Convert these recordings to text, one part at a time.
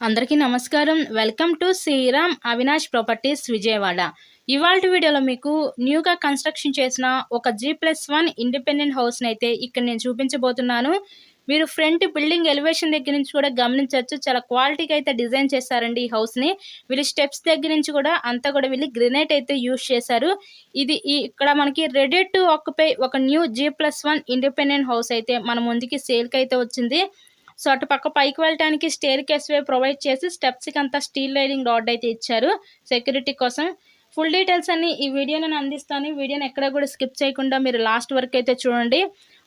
అందరికీ నమస్కారం. Welcome to Sriram Avinash properties Vijayawada. ఇవాల్టి వీడియోలో మీకు న్యూగా కన్స్ట్రక్షన్ చేసిన ఒక G+1 ఇండిపెండెంట్ హౌస్ని అయితే ఇక్కడ నేను చూపించబోతున్నాను. మీరు ఫ్రంట్ బిల్డింగ్ ఎలివేషన్ దగ్గర నుంచి కూడా గమనించవచ్చు. చాలా క్వాలిటీగా అయితే డిజైన్ చేశారండి ఈ హౌస్ని. వీళ్ళు స్టెప్స్ దగ్గర నుంచి కూడా అంతా కూడా వీళ్ళు గ్రెనైట్ అయితే యూజ్ చేశారు. ఇక్కడ మనకి రెడీ టు ఆక్యుపై ఒక న్యూ G+1 ఇండిపెండెంట్ హౌస్ అయితే మన ముందుకి సేల్కి అయితే వచ్చింది. సో అటు పక్క పైకి వెళ్ళడానికి స్టేర్ కేస్ వే ప్రొవైడ్ చేసి స్టెప్స్కి అంతా స్టీల్ రైలింగ్ రాడ్ అయితే ఇచ్చారు సెక్యూరిటీ కోసం. ఫుల్ డీటెయిల్స్ అన్ని ఈ వీడియోలో నేను అందిస్తాను. వీడియోని ఎక్కడ కూడా స్కిప్ చేయకుండా మీరు లాస్ట్ వరకు అయితే చూడండి.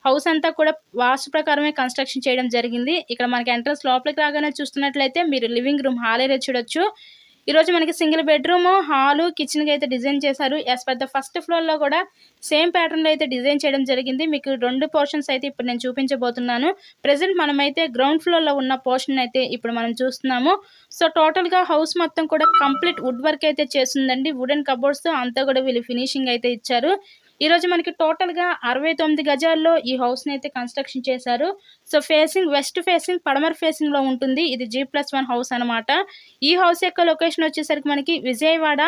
హౌస్ అంతా కూడా వాస్తు ప్రకారమే కన్స్ట్రక్షన్ చేయడం జరిగింది. ఇక్కడ మనకి ఎంట్రన్స్ లోపలికి రాగానే చూస్తున్నట్లయితే మీరు లివింగ్ రూమ్ హాల్ ఏరియా చూడొచ్చు. ఈరోజు మనకి సింగిల్ బెడ్రూమ్ హాలు కిచెన్కి అయితే డిజైన్ చేశారు. యాజ్ పర్ ద ఫస్ట్ ఫ్లోర్లో కూడా సేమ్ ప్యాటర్న్లో అయితే డిజైన్ చేయడం జరిగింది. మీకు 2 పోర్షన్స్ అయితే ఇప్పుడు నేను చూపించబోతున్నాను. ప్రజెంట్ మనమైతే గ్రౌండ్ ఫ్లోర్లో ఉన్న పోర్షన్ అయితే ఇప్పుడు మనం చూస్తున్నాము. సో టోటల్గా హౌస్ మొత్తం కూడా కంప్లీట్ వుడ్ వర్క్ అయితే చేస్తుందండి. వుడెన్ కబోర్డ్స్తో అంతా కూడా వీళ్ళు ఫినిషింగ్ అయితే ఇచ్చారు. ఈరోజు మనకి టోటల్గా 69 గజాల్లో ఈ హౌస్ని అయితే కన్స్ట్రక్షన్ చేశారు. సో వెస్ట్ ఫేసింగ్ పడమర ఫేసింగ్లో ఉంటుంది. ఇది G+1 హౌస్ అనమాట. ఈ హౌస్ యొక్క లొకేషన్ వచ్చేసరికి మనకి విజయవాడ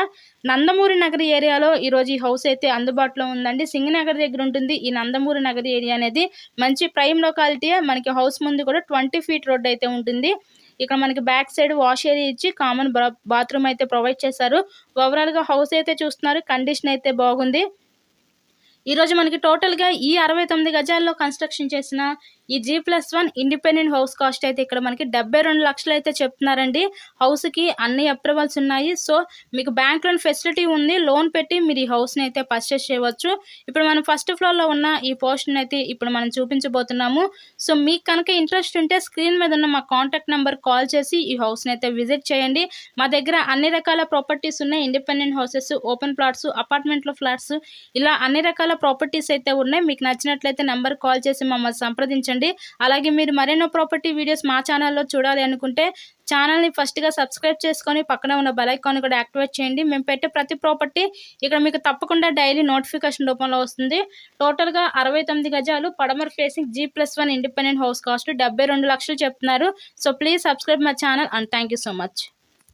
నందమూరి నగర్ ఏరియాలో ఈరోజు ఈ హౌస్ అయితే అందుబాటులో ఉందండి. సింగనగర్ దగ్గర ఉంటుంది ఈ నందమూరి నగర్ ఏరియా అనేది. మంచి ప్రైమ్ లొకాలిటీ. మనకి హౌస్ ముందు కూడా 20 ఫీట్ రోడ్ అయితే ఉంటుంది. ఇక్కడ మనకి బ్యాక్ సైడ్ వాష్ ఏరియా ఇచ్చి కామన్ బాత్రూమ్ అయితే ప్రొవైడ్ చేశారు. ఓవరాల్గా హౌస్ అయితే చూస్తున్నారు, కండిషన్ అయితే బాగుంది. ఈరోజు మనకి టోటల్గా ఈ 69 గజాల్లో కన్స్ట్రక్షన్ చేసిన ఈ G+1 ఇండిపెండెంట్ హౌస్ కాస్ట్ అయితే ఇక్కడ మనకి 72 లక్షలు అయితే చెప్తున్నారండి. హౌస్కి అన్ని అప్రూవల్స్ ఉన్నాయి. సో మీకు బ్యాంక్ లోన్ ఫెసిలిటీ ఉంది. లోన్ పెట్టి మీరు ఈ హౌస్ని అయితే పర్చేస్ చేయవచ్చు. ఇప్పుడు మనం ఫస్ట్ ఫ్లోర్లో ఉన్న ఈ పోర్షన్ అయితే ఇప్పుడు మనం చూపించబోతున్నాము. సో మీకు కనుక ఇంట్రెస్ట్ ఉంటే స్క్రీన్ మీద ఉన్న మా కాంటాక్ట్ నెంబర్ కాల్ చేసి ఈ హౌస్ని అయితే విజిట్ చేయండి. మా దగ్గర అన్ని రకాల ప్రాపర్టీస్ ఉన్నాయి. ఇండిపెండెంట్ హౌసెస్, ఓపెన్ ప్లాట్స్, అపార్ట్మెంట్లో ఫ్లాట్స్, ఇలా అన్ని రకాల ప్రాపర్టీస్ అయితే ఉన్నాయి. మీకు నచ్చినట్లయితే నెంబర్ కాల్ చేసి మమ్మల్ని సంప్రదించండి. అలాగే మీరు మరెన్నో ప్రాపర్టీ వీడియోస్ మా ఛానల్లో చూడాలి అనుకుంటే ఛానల్ని ఫస్ట్గా సబ్స్క్రైబ్ చేసుకొని పక్కన ఉన్న బెల్ ఐకాన్ కూడా యాక్టివేట్ చేయండి. మేము పెట్టే ప్రతి ప్రాపర్టీ ఇక్కడ మీకు తప్పకుండా డైలీ నోటిఫికేషన్ రూపంలో వస్తుంది. టోటల్గా 69 గజాలు పడమర facing G+1 independent house cost 72 లక్షలు చెప్తున్నారు. So please subscribe my channel and thank you so much.